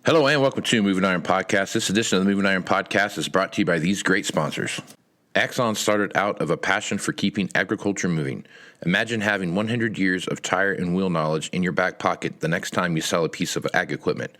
Hello and welcome to Moving Iron Podcast. This edition of the Moving Iron Podcast is brought to you by these great sponsors. Axon started out of a passion for keeping agriculture moving. Imagine having 100 years of tire and wheel knowledge in your back pocket the next time you sell a piece of ag equipment.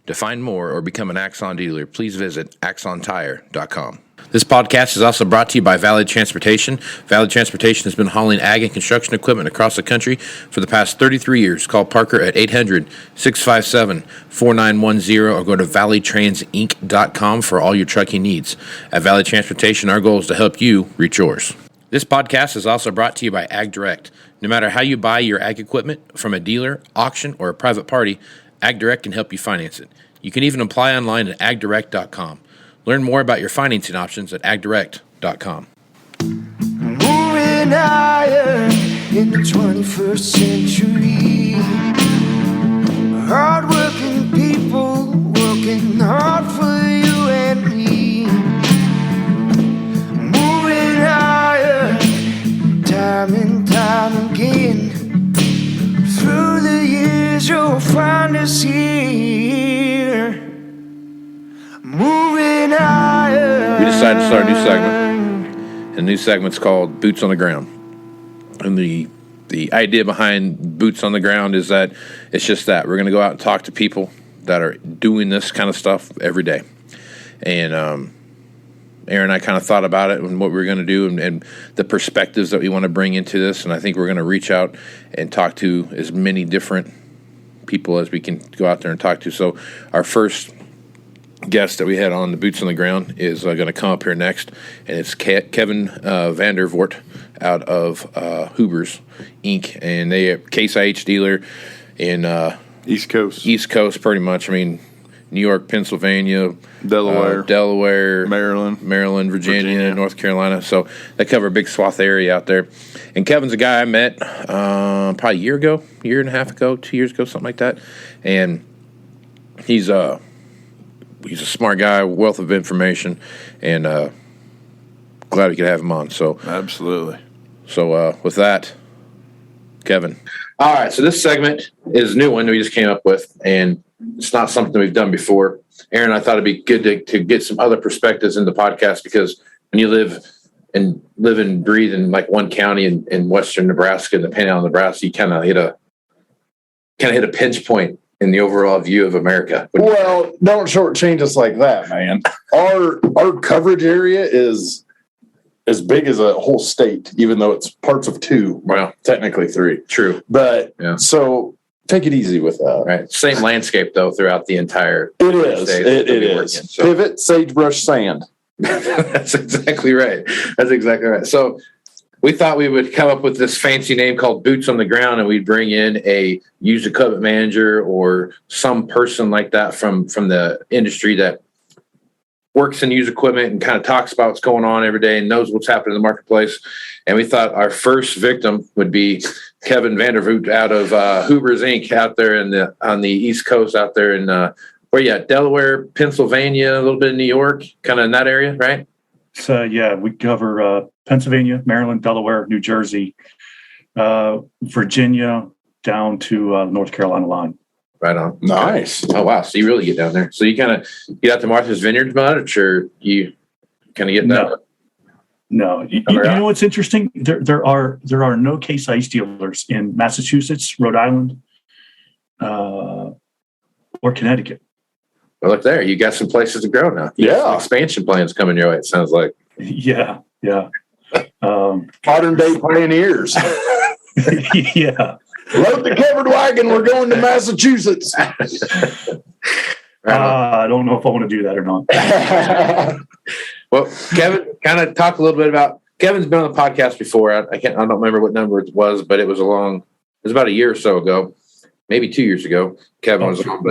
To find more or become an Axon dealer, please visit axontire.com. This podcast is also brought to you by Valley Transportation. Valley Transportation has been hauling ag and construction equipment across the country for the past 33 years. Call Parker at 800-657-4910 or go to valleytransinc.com for all your trucking needs. At Valley Transportation, our goal is to help you reach yours. This podcast is also brought to you by Ag Direct. No matter how you buy your ag equipment, from a dealer, auction, or a private party, Ag Direct can help you finance it. You can even apply online at agdirect.com. Learn more about your financing options at agdirect.com. Moving iron in the 21st century. Hard-working people working hard for you and me. Moving iron time and time again. Through the years you'll find us here. Moving iron. We decided to start a new segment. And the new segment's called Boots on the Ground. And the idea behind Boots on the Ground is that it's just that. We're going to go out and talk to people that are doing this kind of stuff every day. And Aaron and I kind of thought about it and what we were going to do and the perspectives that we want to bring into this. And I think we're going to reach out and talk to as many different people as we can go out there and talk to. So our first guest that we had on the Boots on the Ground is going to come up here next, and it's Kevin Vandervort out of Hoover's Inc. And they are Case IH dealer in East Coast, pretty much. I mean, New York, Pennsylvania, Delaware, Maryland, Virginia, North Carolina. So they cover a big swath area out there. And Kevin's a guy I met probably a year and a half ago, 2 years ago, something like that. And he's a smart guy, wealth of information, and glad we could have him on. So absolutely. So with that, Kevin. All right. So this segment is a new one that we just came up with, and it's not something we've done before. Aaron, I thought it'd be good to get some other perspectives in the podcast, because when you live and breathe in like one county in western Nebraska, in the Panhandle of Nebraska, you kind of hit a pinch point in the overall view of America. Well, don't shortchange us like that, man. Our coverage area is as big as a whole state, even though it's parts of two. Well, technically three. True. But so take it easy with that. Right. Same landscape though throughout the entire state. It is. So. Pivot, sagebrush, sand. That's exactly right. So we thought we would come up with this fancy name called Boots on the Ground, and we'd bring in a used equipment manager or some person like that from the industry that works in used equipment and kind of talks about what's going on every day and knows what's happening in the marketplace. And we thought our first victim would be Kevin Vandervort out of Hoover's Inc. out there on the East Coast, out there in where you at? Delaware, Pennsylvania, a little bit of New York, kind of in that area, right? So yeah, we cover Pennsylvania, Maryland, Delaware, New Jersey, Virginia, down to North Carolina line. Right on. Nice. Oh wow! So you really get down there. So you kind of get out to Martha's Vineyard much, or you kind of get down? No. You know what's interesting? There are no Case IH dealers in Massachusetts, Rhode Island, or Connecticut. Well, look there. You got some places to grow now. You got some expansion plans coming your way, it sounds like. Yeah. Modern day pioneers. Yeah. Load the covered wagon. We're going to Massachusetts. I don't know if I want to do that or not. Well, Kevin, kind of talk a little bit about. Kevin's been on the podcast before. I don't remember what number it was, but it was about a year or so ago, maybe 2 years ago. Kevin was on,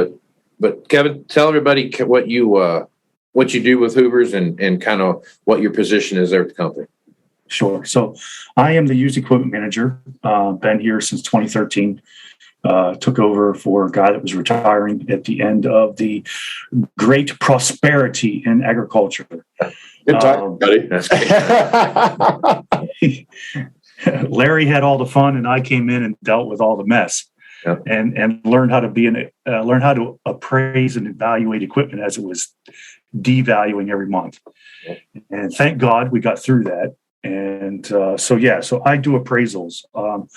but Kevin, tell everybody what you do with Hoover's and kind of what your position is there at the company. Sure. So I am the used equipment manager. Been here since 2013. Took over for a guy that was retiring at the end of the great prosperity in agriculture. Good time, buddy. Larry had all the fun, and I came in and dealt with all the mess. Yep. and learn how to learn how to appraise and evaluate equipment as it was devaluing every month. Yep. And thank God we got through that. And so I do appraisals all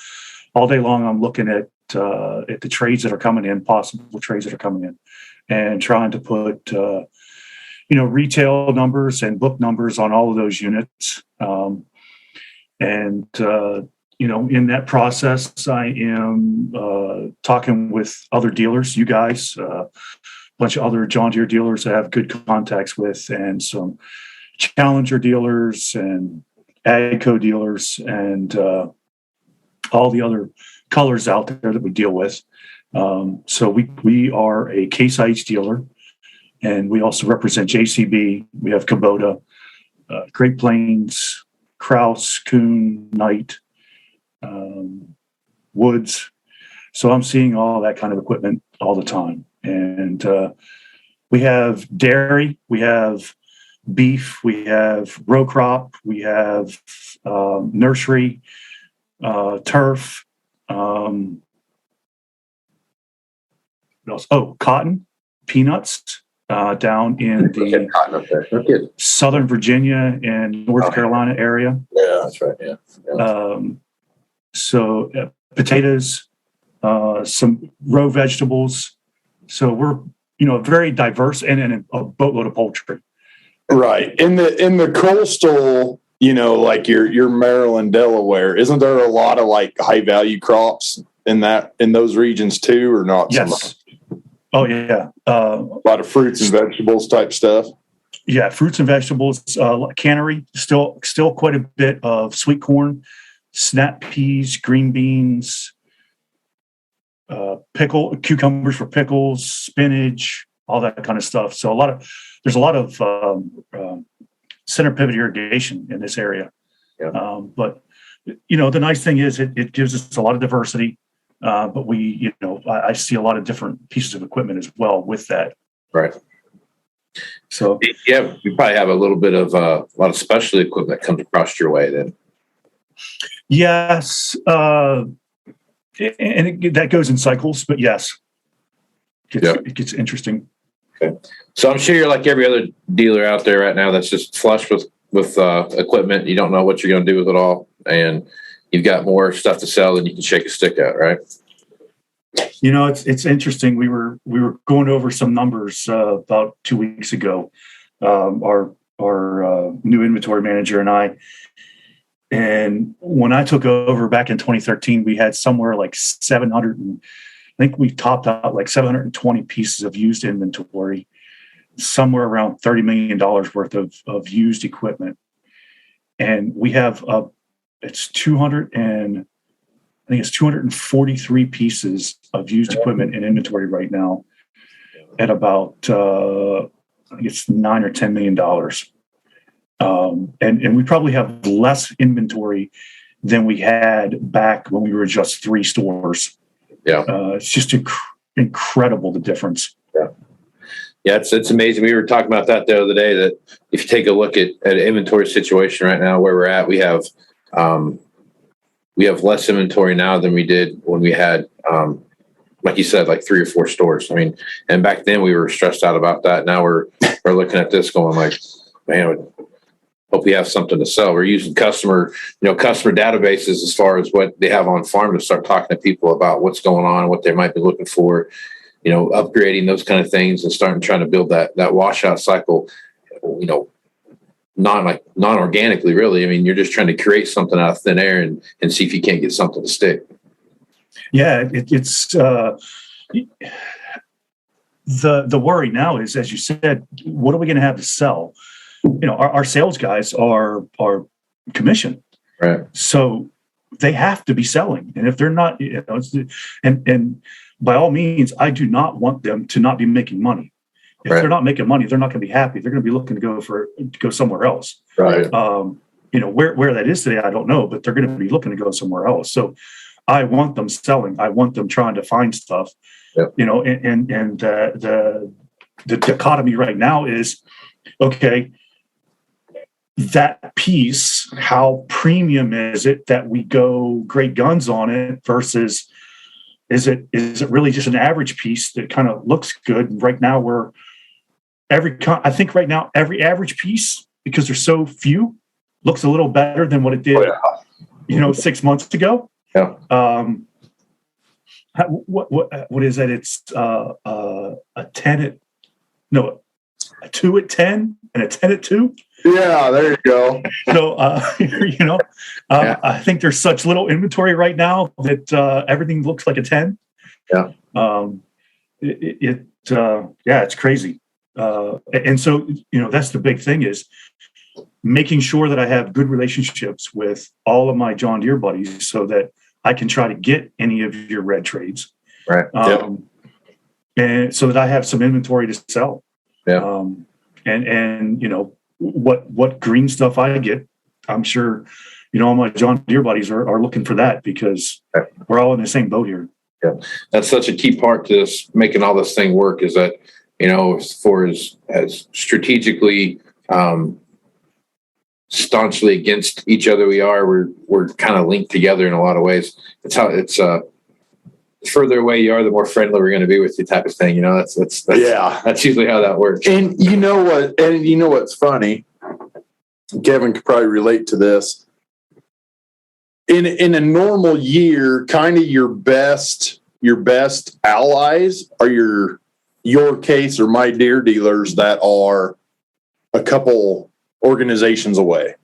day long. I'm looking at the trades that are coming in, possible trades that are coming in, and trying to put retail numbers and book numbers on all of those units. In that process, I am talking with other dealers, you guys, a bunch of other John Deere dealers I have good contacts with, and some Challenger dealers and AGCO dealers, and all the other colors out there that we deal with. So we are a Case IH dealer, and we also represent JCB. We have Kubota, Great Plains, Kraus, Kuhn, Knight, Woods. So I'm seeing all that kind of equipment all the time. And we have dairy, we have beef, we have row crop, we have nursery, turf. What else? Oh, cotton, peanuts, down in the Southern Virginia and North Carolina area. Yeah, that's right. Yeah. So potatoes, some row vegetables. So we're very diverse, and a boatload of poultry. Right. In the coastal, like your Maryland, Delaware, isn't there a lot of like high value crops in those regions too, or not? Yes. So much? Oh yeah. A lot of fruits and vegetables type stuff. Yeah, fruits and vegetables, cannery, still quite a bit of sweet corn, snap peas, green beans, cucumbers for pickles, spinach, all that kind of stuff. So there's a lot of center pivot irrigation in this area. Yeah. But the nice thing is it gives us a lot of diversity. But I see a lot of different pieces of equipment as well with that. Right. So yeah, you probably have a little bit of a lot of specialty equipment that comes across your way then. Yes. And that goes in cycles, but yes, it gets interesting. Okay. So I'm sure you're like every other dealer out there right now that's just flush with equipment. You don't know what you're going to do with it all. And you've got more stuff to sell than you can shake a stick at, right? It's interesting. We were going over some numbers about 2 weeks ago. Our new inventory manager and I. And when I took over back in 2013, we had somewhere like 700. I think we topped out like 720 pieces of used inventory, somewhere around $30 million worth of used equipment. And we have it's 243 pieces of used equipment in inventory right now at about I think it's $9 or $10 million. And we probably have less inventory than we had back when we were just 3 stores. Yeah. It's just incredible, the difference. Yeah. Yeah, it's amazing. We were talking about that the other day, that if you take a look at an inventory situation right now where we're at, we have less inventory now than we did when we had, like you said, like 3 or 4 stores. I mean, and back then we were stressed out about that. Now we're looking at this going like, man, hope we have something to sell. We're using customer databases as far as what they have on farm to start talking to people about what's going on, what they might be looking for, upgrading those kind of things, and trying to build that washout cycle, non-organically, really. I mean, you're just trying to create something out of thin air and see if you can't get something to stick. Yeah, it's the worry now is, as you said, what are we going to have to sell? Our sales guys are commission, right? So they have to be selling, and if they're not, and by all means, I do not want them to not be making money. If they're not making money, they're not going to be happy. They're going to be looking to go somewhere else. Right. Where that is today, I don't know, but they're going to be looking to go somewhere else. So I want them selling. I want them trying to find stuff. Yep. And the dichotomy right now is, okay, that piece, how premium is it that we go great guns on it versus is it really just an average piece that kind of looks good? Right now, I think right now every average piece, because there's so few, looks a little better than what it did, 6 months ago. Yeah. What is that? It's a 2 at 10 and a 10 at 2. Yeah, there you go. So, I think there's such little inventory right now that everything looks like a 10. Yeah. It's crazy. And so, that's the big thing, is making sure that I have good relationships with all of my John Deere buddies so that I can try to get any of your red trades. Right. And so that I have some inventory to sell. Yeah. And what green stuff I get, I'm sure, all my John Deere buddies are looking for that, because we're all in the same boat here. Yeah. That's such a key part to this, making all this thing work, is that, as far as strategically, staunchly against each other we are, we're kind of linked together in a lot of ways. It's further away you are, the more friendly we're going to be with you, type of thing. That's usually how that works. And you know what? And you know what's funny? Kevin could probably relate to this. In a normal year, kind of your best allies are your case or my Deere dealers that are a couple organizations away.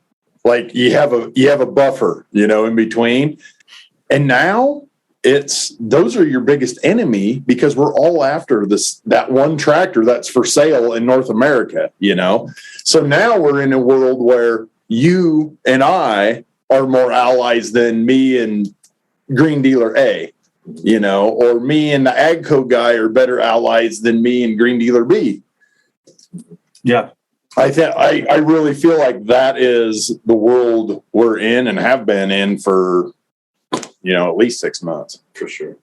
Like you have a buffer, in between. And now those are your biggest enemy, because we're all after that one tractor that's for sale in North America, So now we're in a world where you and I are more allies than me and Green Dealer A, or me and the Agco guy are better allies than me and Green Dealer B. Yeah. I really feel like that is the world we're in and have been in for at least 6 months. For sure.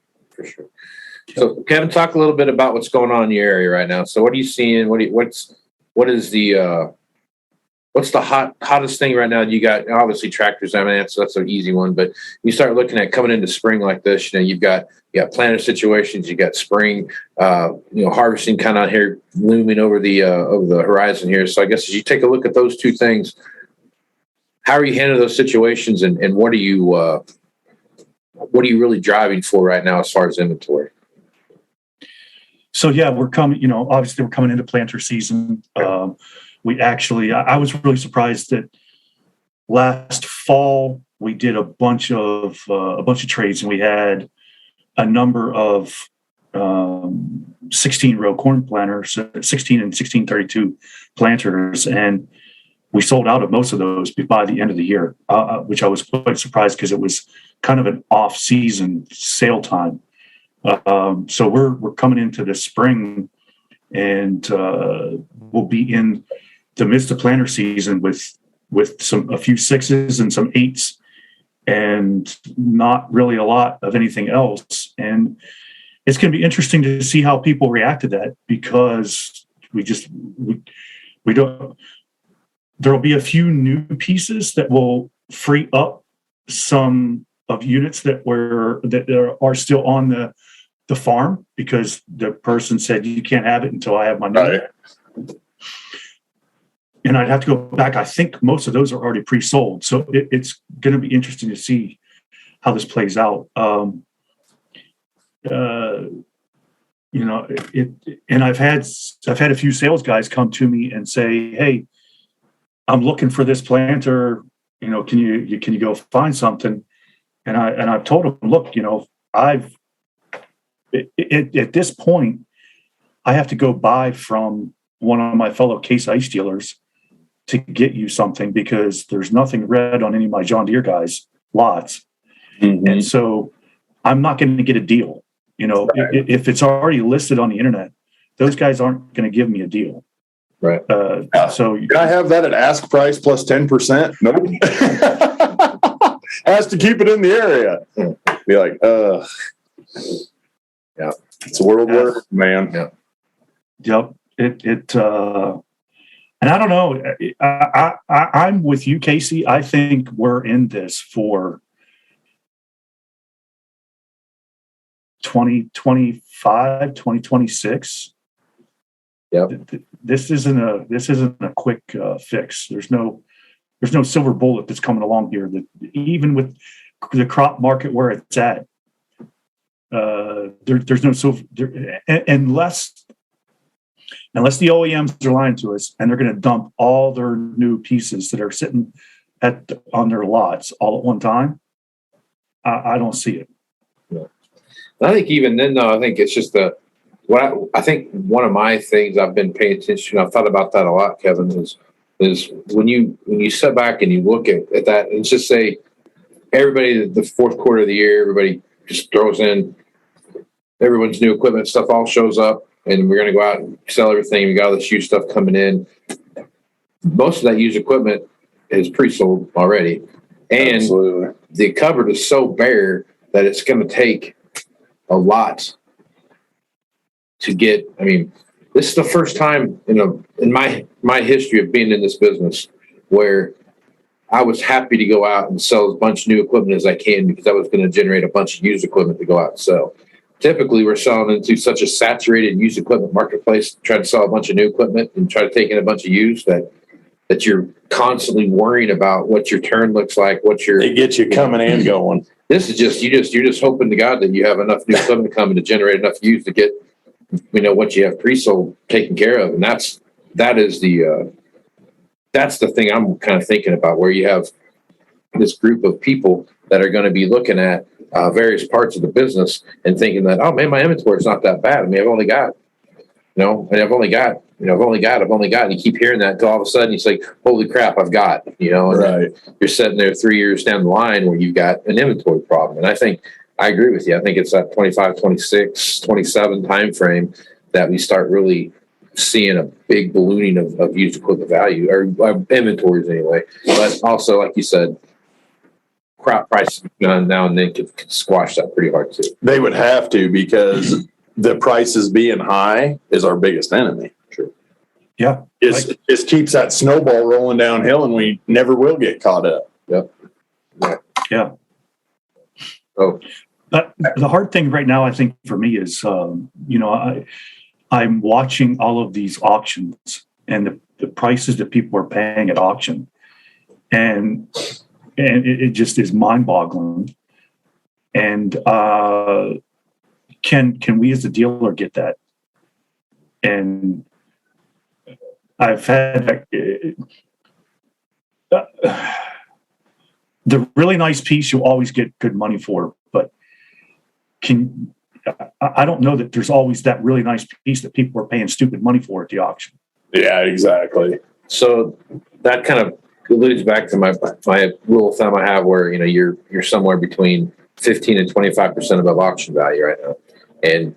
So, Kevin, talk a little bit about what's going on in your area right now. So, what are you seeing? What's the hottest thing right now? You got obviously tractors. I mean, that's an easy one. But you start looking at coming into spring like this. You've got planter situations. You got spring, harvesting kind of here looming over the horizon here. So, I guess as you take a look at those two things, how are you handling those situations, and what are you really driving for right now as far as inventory? So we're coming, obviously we're coming into planter season. I was really surprised that last fall we did a bunch of trades, and we had a number of 16-row corn planters, 16 and 1632 planters, and we sold out of most of those by the end of the year, which I was quite surprised, because it was kind of an off-season sale time. So we're coming into the spring, and we'll be in the midst of planter season with a few 6s and some 8s, and not really a lot of anything else. And it's going to be interesting to see how people react to that, because we don't. There'll be a few new pieces that will free up some of units that are still on the farm, because the person said you can't have it until I have my new. Right. And I'd have to go back. I think most of those are already pre-sold, so it's going to be interesting to see how this plays out. And I've had a few sales guys come to me and say, "Hey, I'm looking for this planter. Can you go find something?" And I've told them, "Look, at this point, I have to go buy from one of my fellow Case ICE dealers to get you something, because there's nothing red on any of my John Deere guys' lots." Mm-hmm. And so I'm not going to get a deal. If it's already listed on the internet, those guys aren't going to give me a deal. Right. So can I have that at ask price plus 10%? Nope. Has to keep it in the area. Be like, yeah, it's a world where, man. Yeah. Yep. And I don't know. I'm with you, Casey. I think we're in this for 2025, 2026. Yep. This isn't a quick fix. There's no silver bullet that's coming along here. That even with the crop market where it's at, there's no silver unless the OEMs are lying to us and they're going to dump all their new pieces that are sitting on their lots all at one time. I don't see it. Yeah. I think even then, though, I think it's just I think one of my things I've been paying attention to, I've thought about that a lot, Kevin, is when you sit back and you look at that and just say everybody, the fourth quarter of the year, everybody just throws in everyone's new equipment stuff all shows up and we're going to go out and sell everything. We got all this used stuff coming in. Most of that used equipment is pre-sold already. And Absolutely. The cupboard is so bare that it's going to take a lot to get. I mean, this is the first time in my history of being in this business where I was happy to go out and sell as much new equipment as I can because I was going to generate a bunch of used equipment to go out and sell. Typically, we're selling into such a saturated used equipment marketplace, trying to sell a bunch of new equipment and try to take in a bunch of used that you're constantly worrying about what your turn looks like, it gets you coming and going. This is you're just hoping to God that you have enough new equipment coming to generate enough used to get what you have pre-sold taken care of, and that's the thing I'm kind of thinking about, where you have this group of people that are going to be looking at various parts of the business and thinking that, oh man, my inventory is not that bad. I mean, I've only got, I've only got. And you keep hearing that until all of a sudden it's like, holy crap, I've got, and right. You're sitting there 3 years down the line where you've got an inventory problem. And I agree with you. I think it's that 25, 26, 27 time frame that we start really seeing a big ballooning of used equipment value, or inventories anyway. But also, like you said, crop prices now and then could squash that pretty hard too. They would have to, because the prices being high is our biggest enemy. Sure. Yeah. It just keeps that snowball rolling downhill and we never will get caught up. Yep. Yeah. Oh. But the hard thing right now, I think, for me is, I'm watching all of these auctions and the prices that people are paying at auction. And it just is mind-boggling. And can we as a dealer get that? And I've had the really nice piece you always get good money for, but I don't know that there's always that really nice piece that people are paying stupid money for at the auction. Yeah, exactly. So that kind of alludes back to my rule of thumb I have, where you're somewhere between 15 and 25% above auction value right now. And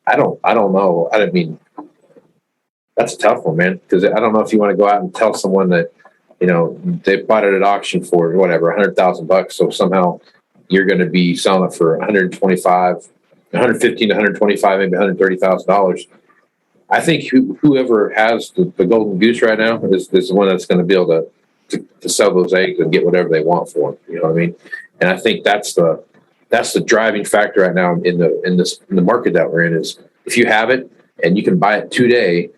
I don't know. I mean, that's a tough one, man, because I don't know if you want to go out and tell someone that, they bought it at auction for whatever, $100,000. So somehow you're going to be selling it for $115 to $125, maybe $130,000. I think whoever has the golden goose right now is the one that's going to be able to sell those eggs and get whatever they want for them. You know what I mean? And I think that's the driving factor right now in the market that we're in, is if you have it and you can buy it today,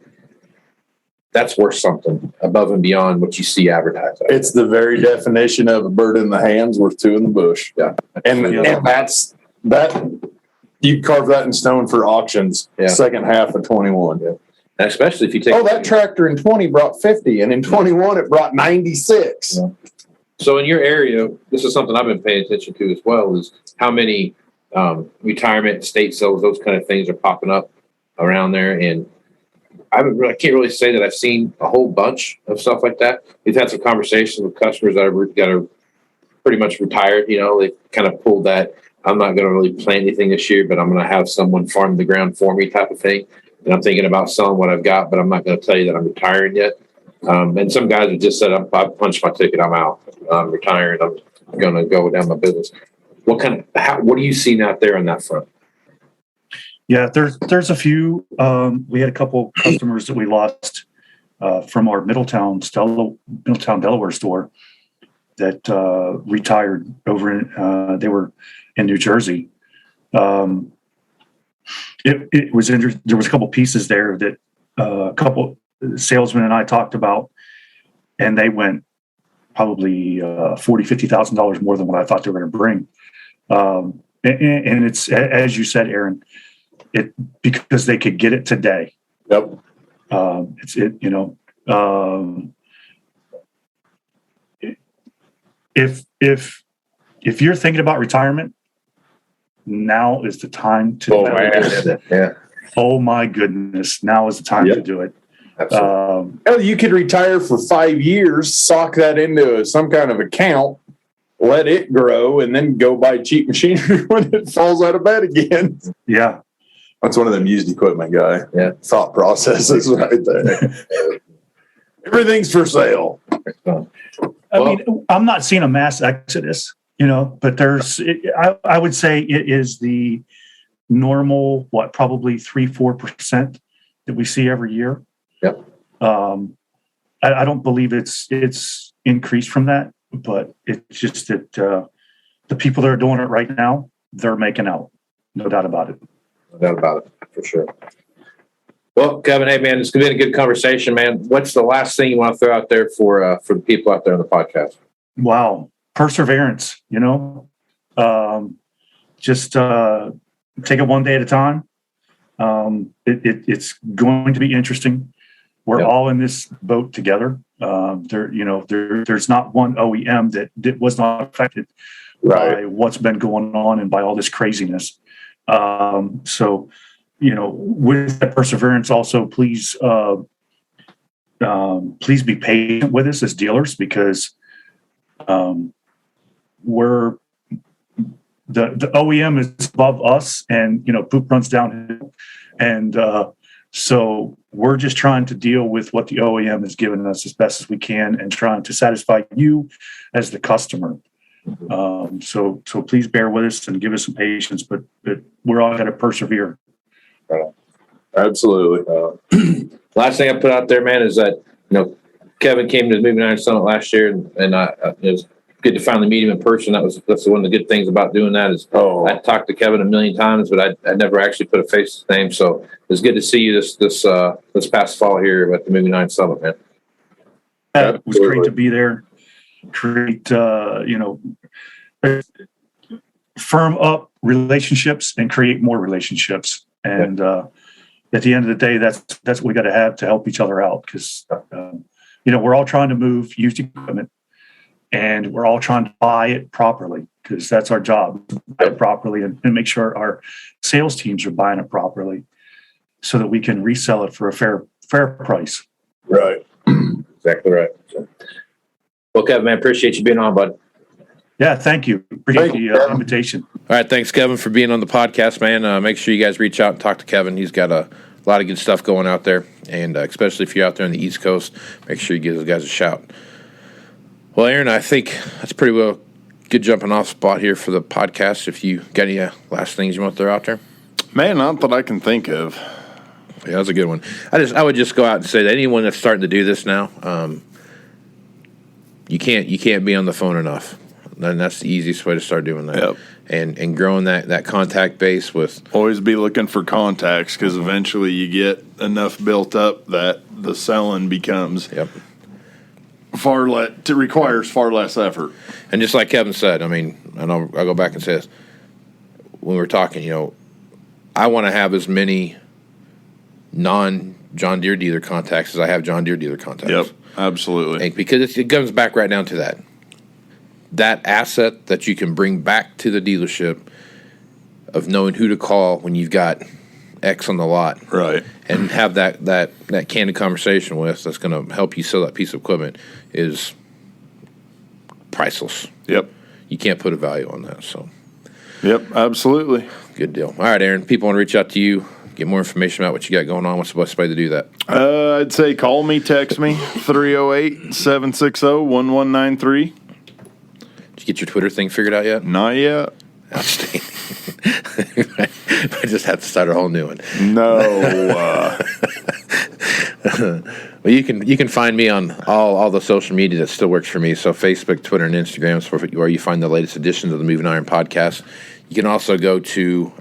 that's worth something above and beyond what you see advertised. It's the very definition of a bird in the hand's worth two in the bush. Yeah. And that's you carve that in stone for auctions. Yeah. Second half of 21. Yeah. And especially if you take that tractor in 20 brought 50 and in 21 it brought 96. Yeah. So in your area, this is something I've been paying attention to as well, is how many retirement, estate sales, those kind of things are popping up around there. And I can't really say that I've seen a whole bunch of stuff like that. We've had some conversations with customers that are pretty much retired. They kind of pulled that, I'm not going to really plant anything this year, but I'm going to have someone farm the ground for me type of thing. And I'm thinking about selling what I've got, but I'm not going to tell you that I'm retiring yet. And some guys have just said, I punched my ticket, I'm out. I'm retiring. I'm going to go down my business. What are you seeing out there on that front? Yeah, there's a few. We had a couple customers that we lost from our Middletown, Delaware store that retired over in, they were in New Jersey. it was interesting. There was a couple pieces there that a couple salesmen and I talked about, and they went probably $40,000-$50,000 more than what I thought they were going to bring. And it's, as you said, Aaron, because they could get it today. Yep. If you're thinking about retirement, now is the time to. Yeah. Oh my goodness! Now is the time to do it. Absolutely. You could retire for 5 years, sock that into some kind of account, let it grow, and then go buy cheap machinery when it falls out of bed again. Yeah. That's one of them used equipment guy thought processes right there. Everything's for sale. I mean, I'm not seeing a mass exodus, but I would say it is the normal, probably 3-4% that we see every year. Yep. I don't believe it's increased from that, but it's just that the people that are doing it right now, they're making out. No doubt about it. No doubt about it, for sure. Well, Kevin, hey, man, it's been a good conversation, man. What's the last thing you want to throw out there for the people out there on the podcast? Wow. Perseverance, just take it one day at a time. It's going to be interesting. We're all in this boat together. There's not one OEM that was not affected by what's been going on and by all this craziness. So, with that perseverance, also please be patient with us as dealers, because we're the OEM is above us, and poop runs downhill, and so we're just trying to deal with what the OEM has given us as best as we can, and trying to satisfy you as the customer. So please bear with us and give us some patience, but we're all going to persevere. Absolutely. Last thing I put out there, man, is that Kevin came to the Moving Iron Summit last year, and it was good to finally meet him in person. That's one of the good things about doing that. I talked to Kevin a million times, but I never actually put a face to his name. So it was good to see you this past fall here at the Moving Iron Summit, man. It was great to be there. Create firm up relationships and create more relationships, and at the end of the day, that's what we got to have to help each other out, because we're all trying to move used equipment, and we're all trying to buy it properly, because that's our job, buy it properly and make sure our sales teams are buying it properly, so that we can resell it for a fair price. Right. Exactly right. Well, Kevin, man, appreciate you being on, bud. Yeah, thank you. Appreciate the invitation. All right, thanks, Kevin, for being on the podcast, man. Make sure you guys reach out and talk to Kevin. He's got a lot of good stuff going out there, and especially if you're out there on the East Coast, make sure you give those guys a shout. Well, Aaron, I think that's pretty well good jumping off spot here for the podcast. If you got any last things you want to throw out there? Man, not that I can think of. Yeah, that's a good one. I would just go out and say that anyone that's starting to do this now, you can't be on the phone enough. And that's the easiest way to start doing that. Yep. And growing that contact base with. Always be looking for contacts, because eventually you get enough built up that the selling becomes requires far less effort. And just like Kevin said, I mean, and I'll go back and say this, when we were talking, I want to have as many non-John Deere dealer contacts as I have John Deere dealer contacts. Yep, absolutely. And because it comes back right down to that. That asset that you can bring back to the dealership of knowing who to call when you've got X on the lot. Right. And have that candid conversation with that's going to help you sell that piece of equipment is priceless. Yep. You can't put a value on that. So. Yep, absolutely. Good deal. All right, Aaron, people want to reach out to you, get more information about what you got going on. What's the best way to do that? I'd say call me, text me, 308-760-1193. Did you get your Twitter thing figured out yet? Not yet. Outstanding. I just have to start a whole new one. No. Well, you can find me on all the social media that still works for me. So Facebook, Twitter, and Instagram is where you find the latest editions of the Moving Iron Podcast. You can also go to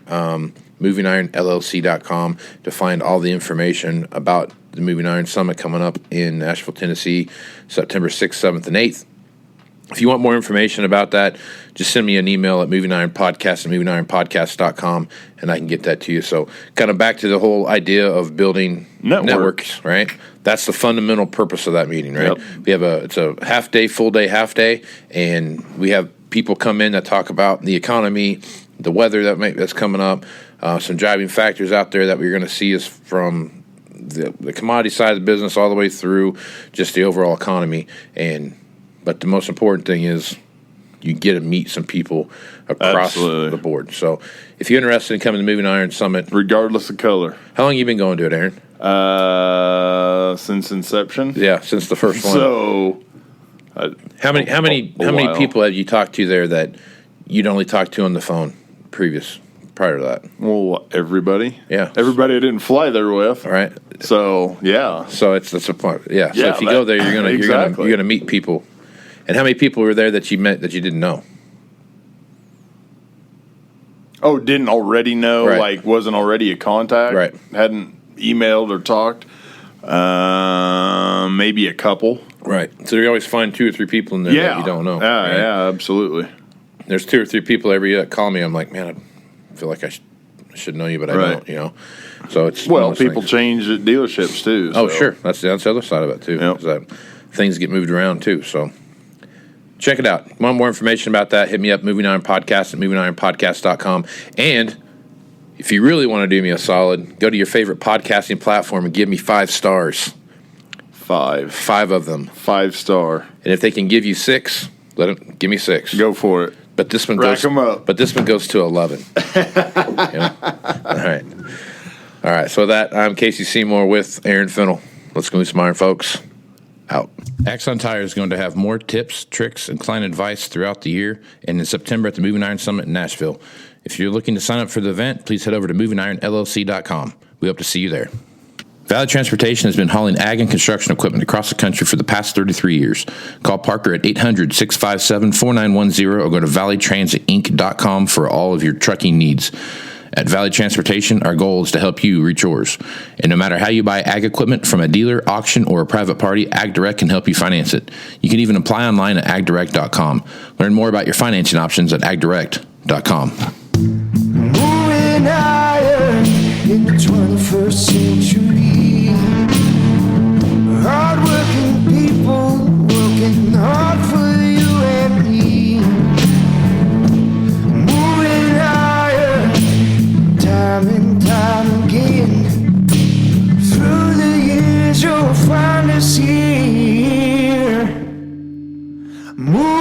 MovingIronLLC.com to find all the information about the Moving Iron Summit coming up in Nashville, Tennessee, September 6th, 7th, and 8th. If you want more information about that, just send me an email at MovingIronPodcast at MovingIronPodcast.com, and I can get that to you. So kind of back to the whole idea of building networks, right? That's the fundamental purpose of that meeting, right? Yep. We have it's a half day, full day, half day, and we have people come in that talk about the economy, the weather that's coming up, some driving factors out there that we're going to see is from the commodity side of the business all the way through just the overall economy. But the most important thing is you get to meet some people across the board. So if you're interested in coming to the Moving Iron Summit, regardless of color. How long have you been going to it, Aaron? Since inception. Yeah, since the first one. So how many people have you talked to there that you'd only talked to on the phone prior to that? Well, everybody. Yeah. Everybody I didn't fly there with. All right. So, yeah. So that's a point. Yeah. So if you go there, you're gonna meet people. And how many people were there that you met that you didn't know? Oh, didn't already know, right. Like wasn't already a contact? Right. Hadn't emailed or talked? Maybe a couple. Right. So you always find 2 or 3 people in there that you don't know. Right? Yeah, absolutely. There's 2 or 3 people every year that call me. I'm like, man, I feel like I should know you, but I don't, you know. So it's people change at dealerships too. Oh, sure. That's the other side of it too. Yep. That things get moved around too. So check it out. Want more information about that, hit me up, Moving Iron Podcast at MovingIronPodcast.com. And if you really want to do me a solid, go to your favorite podcasting platform and give me 5 stars. 5 of them. 5-star. And if they can give you 6, give me 6. Go for it. But this one Rack them up. But this one goes to 11. All right. So with that, I'm Casey Seymour with Aaron Fennell. Let's go with some iron, folks. Out. Axon Tire is going to have more tips, tricks, and client advice throughout the year and in September at the Moving Iron Summit in Nashville. If you're looking to sign up for the event, please head over to MovingIronLLC.com. We hope to see you there. Valley Transportation has been hauling ag and construction equipment across the country for the past 33 years. Call Parker at 800-657-4910 or go to valleytransitinc.com for all of your trucking needs. At Valley Transportation, our goal is to help you reach yours. And no matter how you buy ag equipment from a dealer, auction, or a private party, AgDirect can help you finance it. You can even apply online at agdirect.com. Learn more about your financing options at agdirect.com. Moving higher in the 21st century. Hard-working people working hard for you and me. Moving higher, time and time again. Through the years you'll find us here. Moving